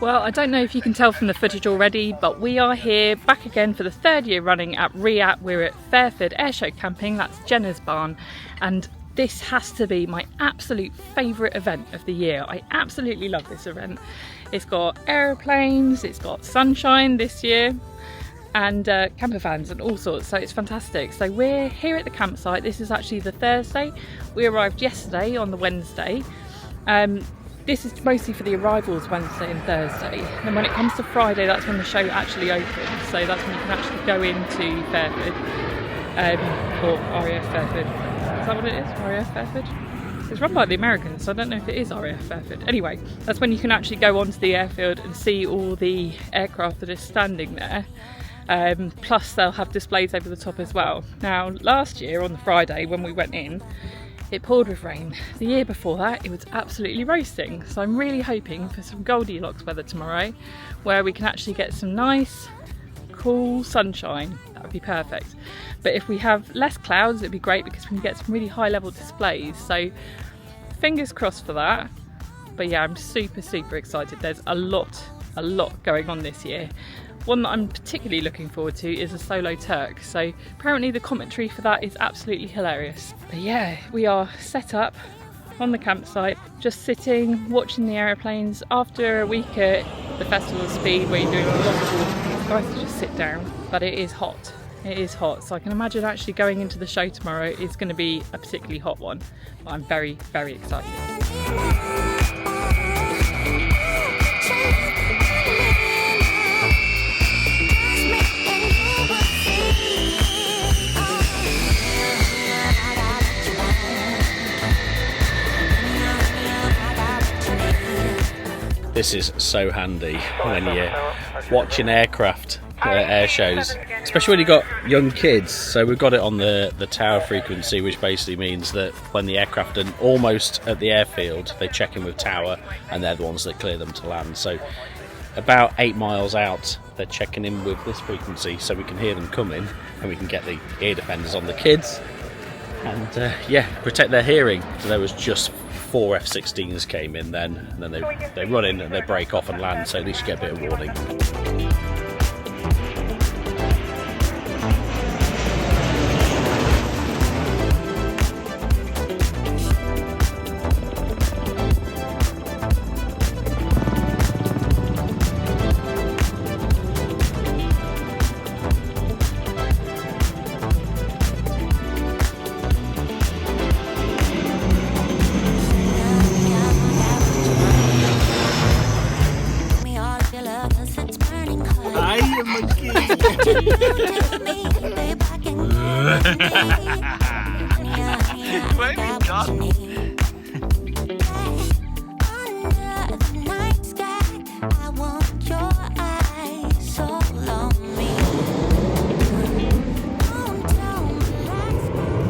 Well, I don't know if you can tell from the footage already, but we are here back again for the third year running at RIAT. We're at Fairford Airshow camping, that's Jenna's barn, and this has to be my absolute favourite event of the year. I absolutely love this event. It's got aeroplanes, it's got sunshine this year, and camper vans and all sorts, so it's fantastic. So we're here at the campsite. This is actually the Thursday. We arrived yesterday on the Wednesday. This is mostly for the arrivals, Wednesday and Thursday. And when it comes to Friday, that's when the show actually opens. So that's when you can actually go into Fairford, or RAF Fairford. Is that what it is? RAF Fairford? It's run by the Americans, so I don't know if it is RAF Fairford. Anyway, that's when you can actually go onto the airfield and see all the aircraft that are standing there. Plus they'll have displays over the top as well. Now, last year on the Friday when we went in, it poured with rain. The year before that, it was absolutely roasting. So I'm really hoping for some Goldilocks weather tomorrow, where we can actually get some nice, cool sunshine. That would be perfect. But if we have less clouds, it'd be great because we can get some really high level displays. So fingers crossed for that. But yeah, I'm super, super excited. There's a lot going on this year. One that I'm particularly looking forward to is a solo Turk. So apparently the commentary for that is absolutely hilarious. But yeah, we are set up on the campsite, just sitting, watching the aeroplanes. After a week at the Festival of Speed where you're doing a lot of walking, it's nice to just sit down. But it is hot. It is hot. So I can imagine actually going into the show tomorrow is going to be a particularly hot one. But I'm very, very excited. This is so handy when you're watching aircraft air shows, especially when you've got young kids. So we've got it on the tower frequency, which basically means that when the aircraft are almost at the airfield, they check in with tower and they're the ones that clear them to land. So about 8 miles out, they're checking in with this frequency so we can hear them coming and we can get the ear defenders on the kids and yeah, protect their hearing. So there was just 4 F-16s came in then, and then they run in and they break off and land, so at least you get a bit of warning.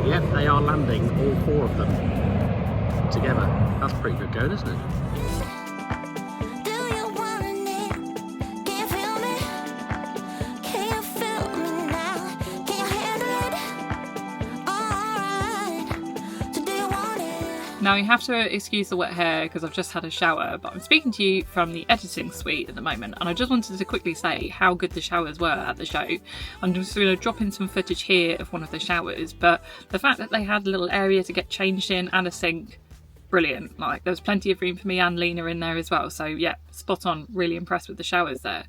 Yep, they are landing, all 4 of them together. That's pretty good going, isn't it? Now you have to excuse the wet hair because I've just had a shower, but I'm speaking to you from the editing suite at the moment, and I just wanted to quickly say how good the showers were at the show. I'm just going to drop in some footage here of one of the showers, but the fact that they had a little area to get changed in and a sink, brilliant. Like, there was plenty of room for me and Lena in there as well, so yeah, spot on. Really impressed with the showers there.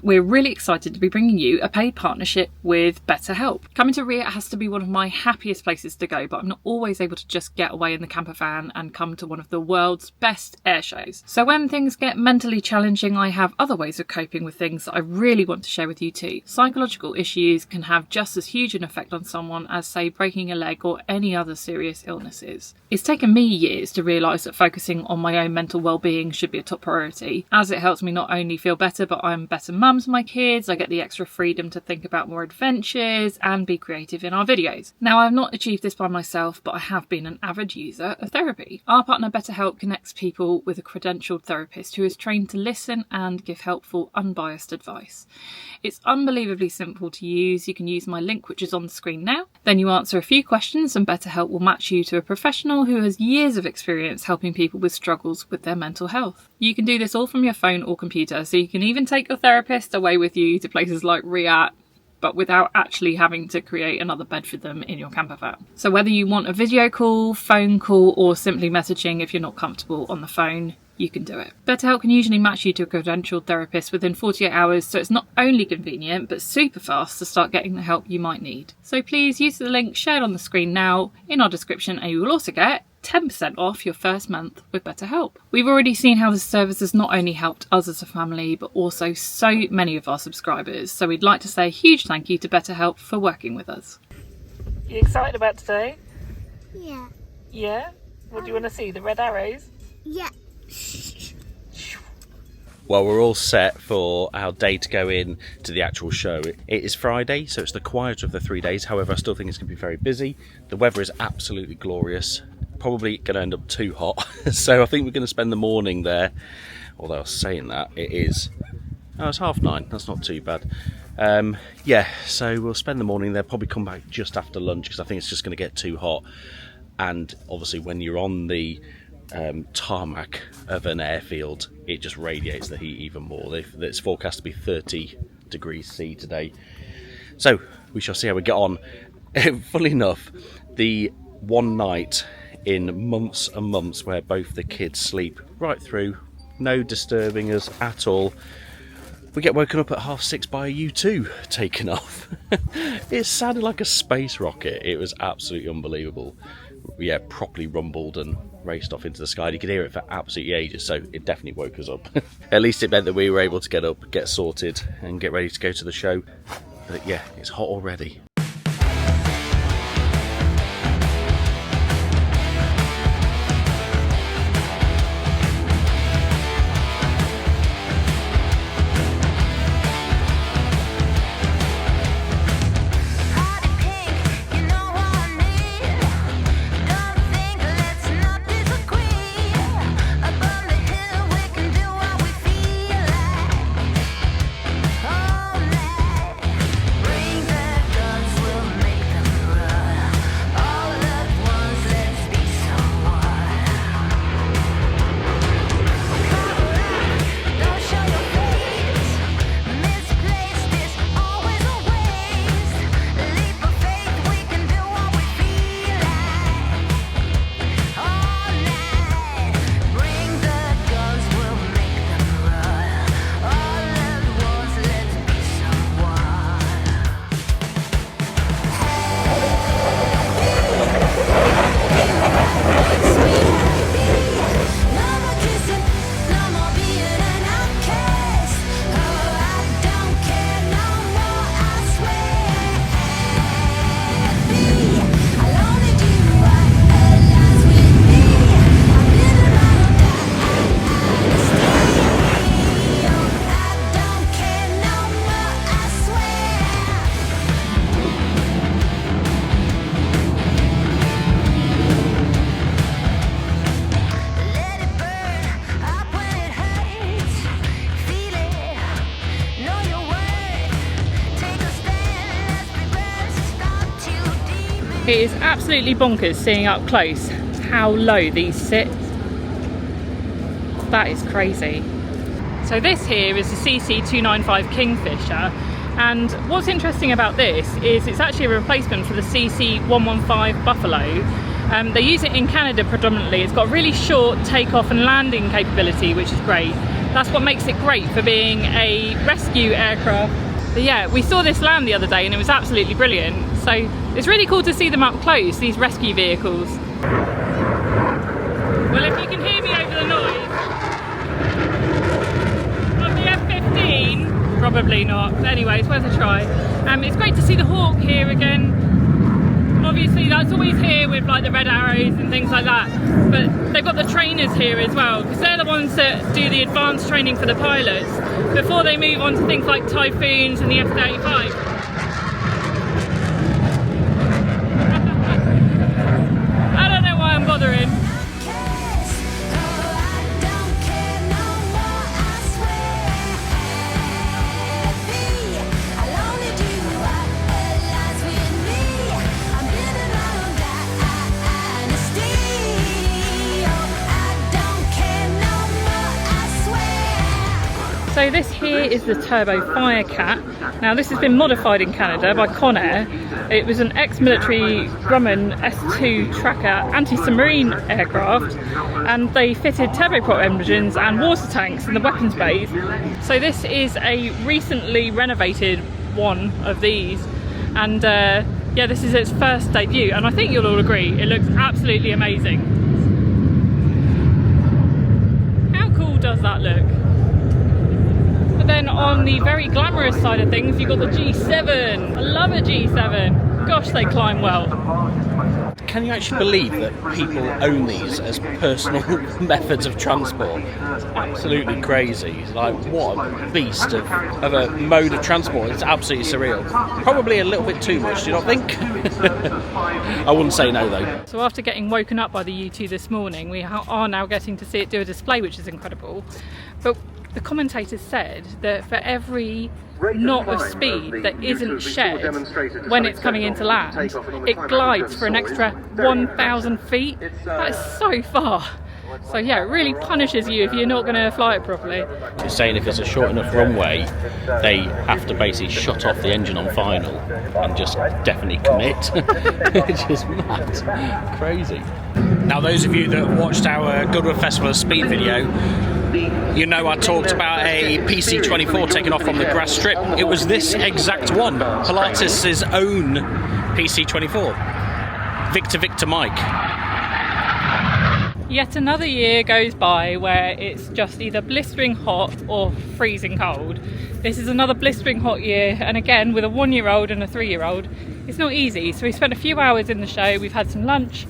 We're really excited to be bringing you a paid partnership with BetterHelp. Coming to RIAT has to be one of my happiest places to go, but I'm not always able to just get away in the camper van and come to one of the world's best air shows. So when things get mentally challenging, I have other ways of coping with things that I really want to share with you too. Psychological issues can have just as huge an effect on someone as, say, breaking a leg or any other serious illnesses. It's taken me years to realise that focusing on my own mental well-being should be a top priority, as it helps me not only feel better, but I'm a better mum to my kids. I get the extra freedom to think about more adventures and be creative in our videos. Now, I've not achieved this by myself, but I have been an avid user of therapy. Our partner BetterHelp connects people with a credentialed therapist who is trained to listen and give helpful, unbiased advice. It's unbelievably simple to use. You can use my link, which is on the screen now, Then you answer a few questions and BetterHelp will match you to a professional who has years of experience helping people with struggles with their mental health. You can do this all from your phone or computer, so you can even take your therapist away with you to places like RIAT, but without actually having to create another bed for them in your camper van. So whether you want a video call, phone call, or simply messaging if you're not comfortable on the phone, you can do it. BetterHelp can usually match you to a credentialed therapist within 48 hours, so it's not only convenient, but super fast to start getting the help you might need. So please use the link shared on the screen now in our description, and you will also get 10% off your first month with BetterHelp. We've already seen how this service has not only helped us as a family, but also so many of our subscribers. So we'd like to say a huge thank you to BetterHelp for working with us. You excited about today? Yeah. Yeah? What do you want to see? The red arrows? Yeah. Well, we're all set for our day to go in to the actual show. It is Friday, so it's the quieter of the 3 days. However, I still think it's going to be very busy. The weather is absolutely glorious. Probably going to end up too hot. So I think we're going to spend the morning there. Although I was saying that, it is... Oh, it's 9:30. That's not too bad. Yeah, so we'll spend the morning there. Probably come back just after lunch because I think it's just going to get too hot. And obviously when you're on the tarmac of an airfield, it just radiates the heat even more. It's forecast to be 30 degrees C today, so we shall see how we get on. Funnily enough, the one night in months and months where both the kids sleep right through, no disturbing us at all, we get woken up at 6:30 by a U2 taking off. It sounded like a space rocket. It was absolutely unbelievable. Yeah, properly rumbled and raced off into the sky. You could hear it for absolutely ages, so it definitely woke us up. At least it meant that we were able to get up, get sorted, and get ready to go to the show. But yeah, it's hot already. It is absolutely bonkers seeing up close how low these sit. That is crazy. So this here is the CC295 Kingfisher, and what's interesting about this is it's actually a replacement for the CC115 Buffalo. They use it in Canada predominantly. It's got really short takeoff and landing capability, which is great. That's what makes it great for being a rescue aircraft. But yeah, we saw this land the other day and it was absolutely brilliant. So it's really cool to see them up close, these rescue vehicles. Well, if you can hear me over the noise of the F-15, probably not. But anyway, it's worth a try. It's great to see the Hawk here again. Obviously that's always here with like the red arrows and things like that, but they've got the trainers here as well, because they're the ones that do the advanced training for the pilots before they move on to things like Typhoons and the F-35. I don't know why I'm bothering. So this here is the Turbo Firecat. Now this has been modified in Canada by Conair. It was an ex-military Grumman S2 tracker anti-submarine aircraft, and they fitted turboprop engines and water tanks in the weapons bays. So this is a recently renovated one of these, and yeah, this is its first debut, and I think you'll all agree it looks absolutely amazing. How cool does that look? But then on the very glamorous side of things, you've got the G7. I love a G7. Gosh, they climb well. Can you actually believe that people own these as personal methods of transport? It's absolutely crazy. Like, what a beast of a mode of transport. It's absolutely surreal. Probably a little bit too much, do you not think? I wouldn't say no though. So after getting woken up by the U2 this morning, we are now getting to see it do a display, which is incredible. But the commentators said that for every knot of speed that isn't shed when it's coming into land, it glides for an extra 1,000 feet. That is so far. So yeah, it really punishes you if you're not going to fly it properly. You're saying if it's a short enough runway, they have to basically shut off the engine on final and just definitely commit. It's just mad. Crazy. Now those of you that watched our Goodwood Festival of Speed video, you know I talked about a PC-24 taken off from the grass strip. It was this exact one, Pilatus' own PC-24. Victor Mike. Yet another year goes by where it's just either blistering hot or freezing cold. This is another blistering hot year, and again with a 1-year-old and a 3-year-old, it's not easy. So we spent a few hours in the show, we've had some lunch,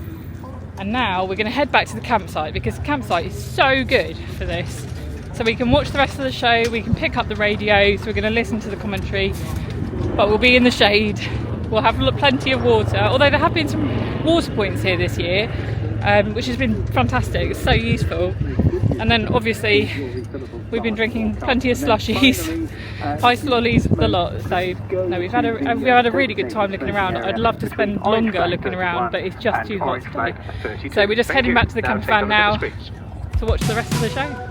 and now we're going to head back to the campsite because the campsite is so good for this. So we can watch the rest of the show, we can pick up the radio, so we're going to listen to the commentary, but we'll be in the shade. We'll have plenty of water, although there have been some water points here this year, which has been fantastic. It's so useful. And then obviously we've been drinking plenty of slushies, ice lollies, the lot. So no, we've had a really good time looking around. I'd love to spend longer looking around, but it's just too hot today. So we're just heading back to the camper van now to watch the rest of the show.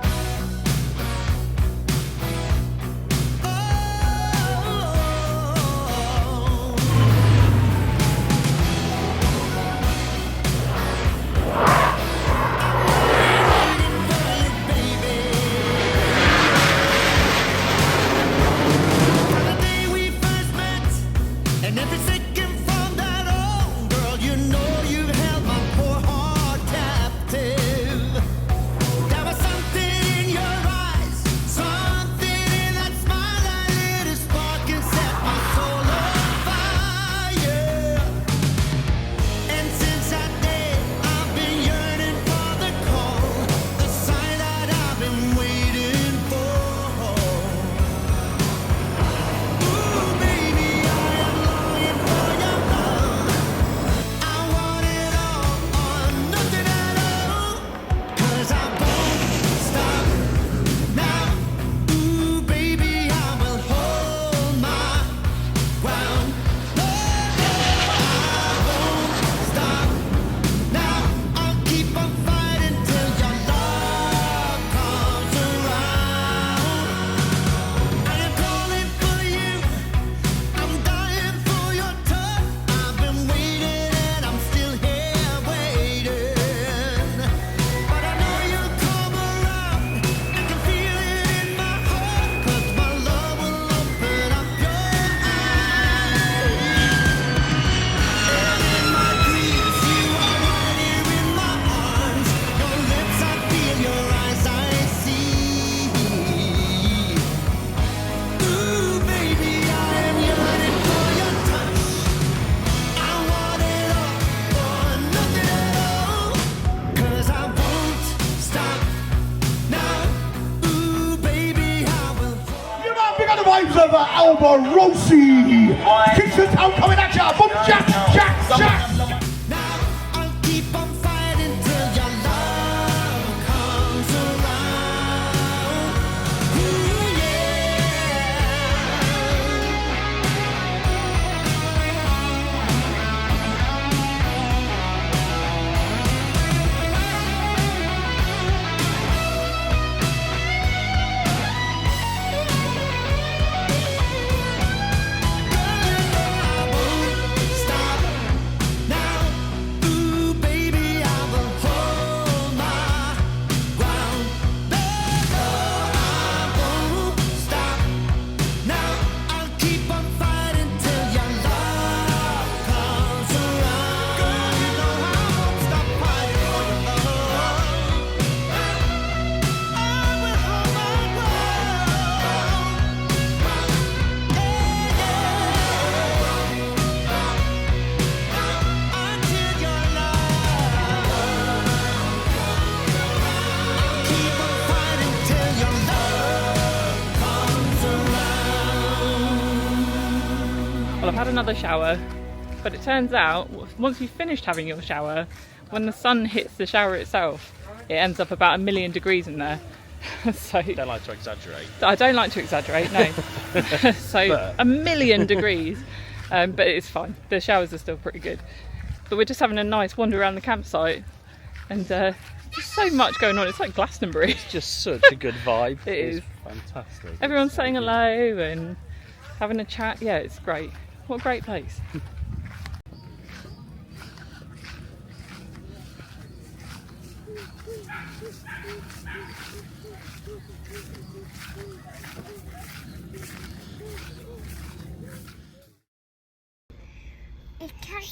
Rossi, Kingston Town coming at ya, boom, jack, jack, jack. Now I'll keep on fighting till your love comes around. Ooh, another shower, but it turns out once you've finished having your shower, when the sun hits the shower itself, it ends up about 1,000,000 degrees in there. So Don't like to exaggerate. I don't like to exaggerate, no. So But- 1,000,000 degrees, but it's fine. The showers are still pretty good. But we're just having a nice wander around the campsite, and there's so much going on. It's like Glastonbury. It's just such a good vibe. It is. It's fantastic. Everyone's saying hello and having a chat. Yeah, it's great. What a great place. It can't.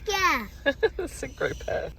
Yeah. Synchro pair.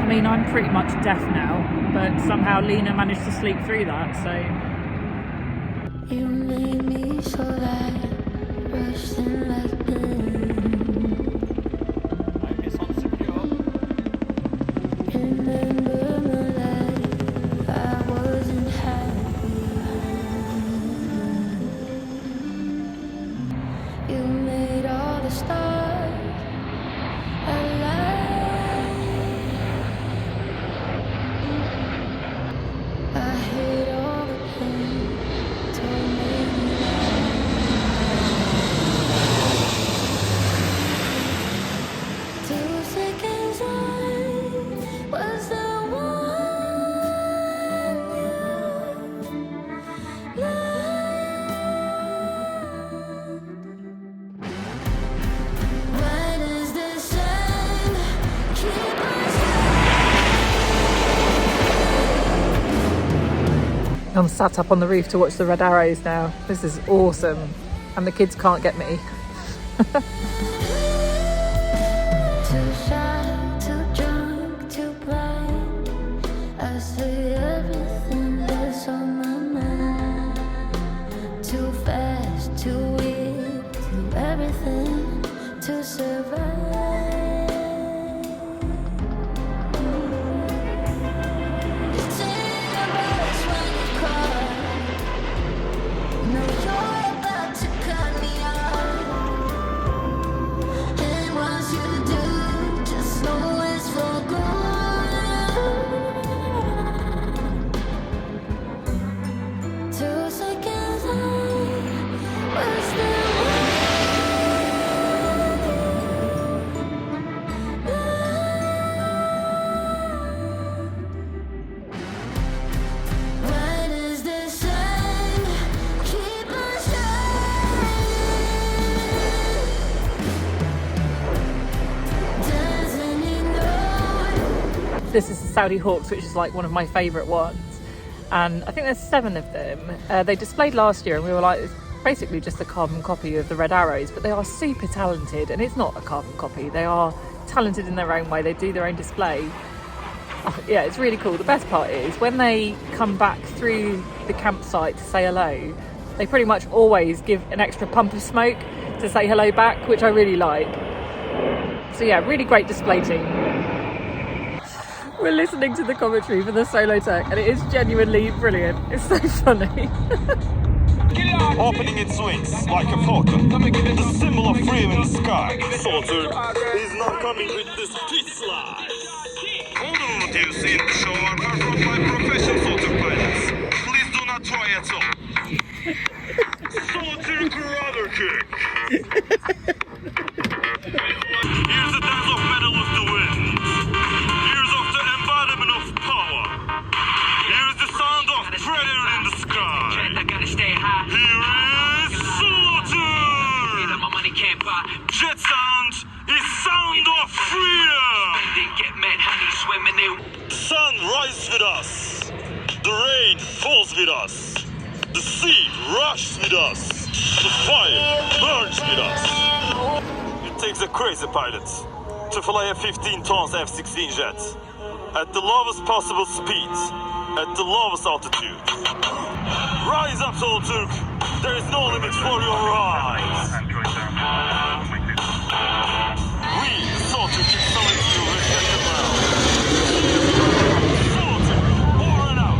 I mean, I'm pretty much deaf now, but somehow Lena managed to sleep through that, so... You made me so light, rushing like wind. Remember my life, I wasn't happy. You made all the stars alive. I hate all the pain, told me lie. 2 seconds I was the one you loved. Why does the sun keep on shining? I'm sat up on the roof to watch the red arrows now. This is awesome. And the kids can't get me. Too shy, too drunk, too blind. I say everything that's on my mind. Too fast, too weak, too everything to survive. You take a rush when you cry. No, you're about to cut me off. And once you do, just know it's for good. 2 seconds I was the one. Why does the sun keep on shining? Doesn't it know? This is the Saudi Hawks, which is like one of my favourite ones. And I think there's 7 of them. They displayed last year and we were like, it's basically just a carbon copy of the Red Arrows, but they are super talented, and it's not a carbon copy. They are talented in their own way. They do their own display. Oh, yeah, it's really cool. The best part is when they come back through the campsite to say hello, they pretty much always give an extra pump of smoke to say hello back, which I really like. So yeah, really great display team. We're listening to the commentary for the solo Turk, and it is genuinely brilliant. It's so funny. Opening its wings like a falcon, the symbol of freedom in the sky. Soldier is not coming with this peace line. All the motives in the show are performed by professional gets up. Solitary Karate kick. Here's the dance of battle of the wind. Here's of the embodiment of power. Here's the sound of predator in the sky. I gotta stay high. Here is Slaughter. My money can't buy. Jet sound is sound of freedom. Didn't get mad, honey, swimming in. The sun rises with us. The rain falls with us. The sea rushes with us. The fire burns with us. It takes a crazy pilot to fly a 15 tons F-16 jet at the lowest possible speed, at the lowest altitude. Rise up, Soul Turk. There is no limit for your rise. We, Soul Turk, keep telling you respect the ground. Soul Turk, over and out.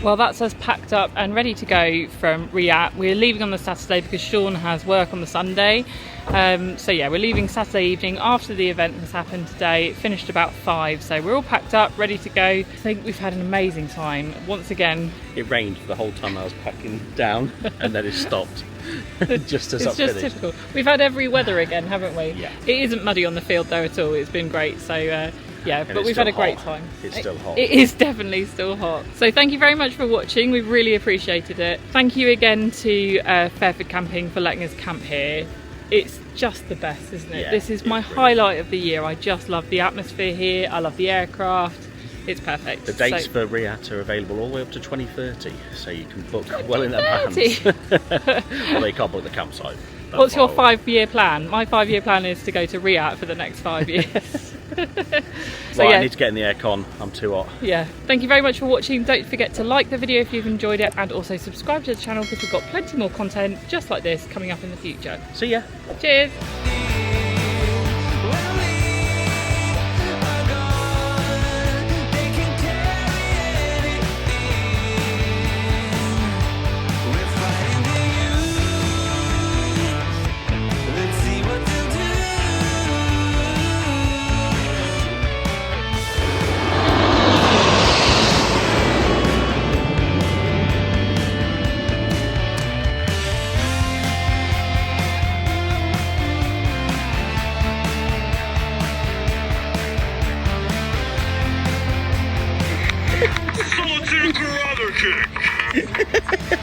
Well, that's us packed up and ready to go from RIAT. We're leaving on the Saturday because Sean has work on the Sunday. So yeah, we're leaving Saturday evening after the event has happened today. It finished about 5, so we're all packed up, ready to go. I think we've had an amazing time. Once again, It rained the whole time I was packing down, and then it stopped just as I it's just finished. typical. We've had every weather again, haven't we? Yeah. It isn't muddy on the field though at all. It's been great. So yeah, but it's we've had a still great hot. time. It's still hot. It is definitely still hot. So thank you very much for watching. We've really appreciated it. Thank you again to Fairford Camping for letting us camp here. It's just the best, isn't it? Yeah, This is my it really highlight of the year. I just love the atmosphere here. I love the aircraft. It's perfect. The dates So- for RIAT are available all the way up to 2030, so you can book well in advance. 2030? Well, they can't book the campsite. That's What's your why- 5-year plan? My 5-year plan is to go to RIAT for the next 5 years. So Right, yeah, I need to get in the aircon. I'm too hot. yeah. Thank you very much for watching. Don't forget to like the video if you've enjoyed it, and also subscribe to the channel because we've got plenty more content just like this coming up in the future. See ya. Cheers. Solitary Karate kick.